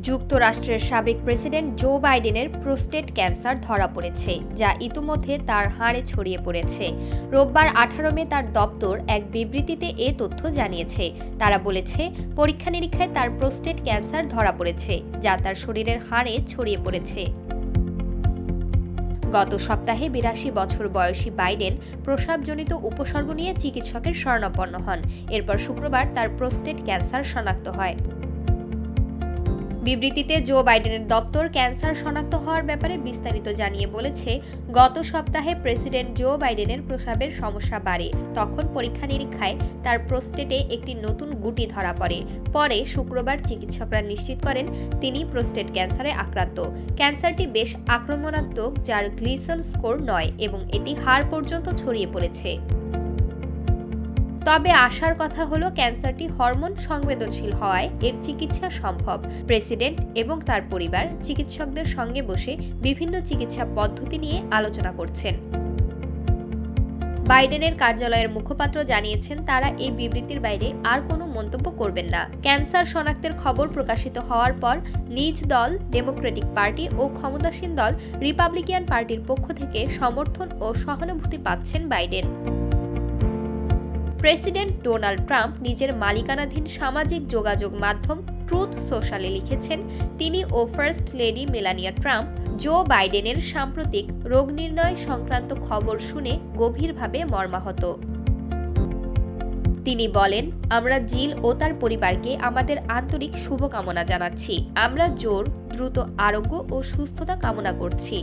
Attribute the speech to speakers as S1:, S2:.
S1: যুক্তরাষ্ট্রের সাবেক president Joe বাইডেনের প্রোস্টেট ক্যান্সার ধরা পড়েছে, যা ইতিমধ্যে তার হাড়ে ছড়িয়ে পড়েছে। রোববার 18 মে তার দপ্তর এক বিবৃতিতে এ তথ্য জানিয়েছে। তারা বলেছে, পরীক্ষা নিরীক্ষায় তার প্রোস্টেট ক্যান্সার ধরা পড়েছে, যা তার শরীরের হাড়ে ছড়িয়ে পড়েছে। গত সপ্তাহে 82 বছর বয়সী বাইডেন প্রস্রাবজনিত উপসর্গ নিয়ে চিকিৎসকের শরণাপন্ন হন। এরপর শুক্রবার তার প্রোস্টেট ক্যান্সার শনাক্ত হয়। বিবৃতিতে জো বাইডেনের দপ্তর ক্যান্সার শনাক্ত হওয়ার ব্যাপারে বিস্তারিত জানিয়ে বলেছে, গত সপ্তাহে প্রেসিডেন্ট জো বাইডেনের প্রস্রাবের সমস্যা বাড়ে। তখন পরীক্ষা নিরীক্ষায় তার প্রোস্টেটে একটি নতুন গুটি ধরা পড়ে। পরে শুক্রবার চিকিৎসকরা নিশ্চিত করেন তিনি প্রোস্টেট ক্যান্সারে আক্রান্ত। ক্যান্সারটি বেশ আক্রমণাত্মক, যার গ্লিসন স্কোর 9 এবং এটি হাড় পর্যন্ত ছড়িয়ে পড়েছে। তবে আশার কথা হলো, ক্যান্সারটি হরমোন সংবেদনশীল হওয়ায় এর চিকিৎসা সম্ভব। প্রেসিডেন্ট এবং তার পরিবার চিকিৎসকদের সঙ্গে বসে বিভিন্ন চিকিৎসা পদ্ধতি নিয়ে আলোচনা করছেন। বাইডেনের কার্যালয়ের মুখপাত্র জানিয়েছেন, তারা এই বিবৃতির বাইরে আর কোনো মন্তব্য করবেন না। ক্যান্সার শনাক্তের খবর প্রকাশিত হওয়ার পর নিজ দল ডেমোক্রেটিক পার্টি ও ক্ষমতাসীন দল রিপাবলিকান পার্টির পক্ষ থেকে সমর্থন ও সহানুভূতি পাচ্ছেন বাইডেন। প্রেসিডেন্ট ডোনাল্ড ট্রাম্প নিজের মালিকানাধীন সামাজিক যোগাযোগ মাধ্যম ট্রুথ সোশ্যালে লিখেছেন, তিনি ও first lady Melania Trump Joe বাইডেনের সাম্প্রতিক রোগ নির্ণয় সংক্রান্ত খবর শুনে গভীরভাবে মর্মাহত। তিনি বলেন, আমরা জিল ও তার পরিবারকে আমাদের আন্তরিক শুভকামনা জানাচ্ছি। আমরা জোর দ্রুত আরোগ্য ও সুস্থতা কামনা করছি।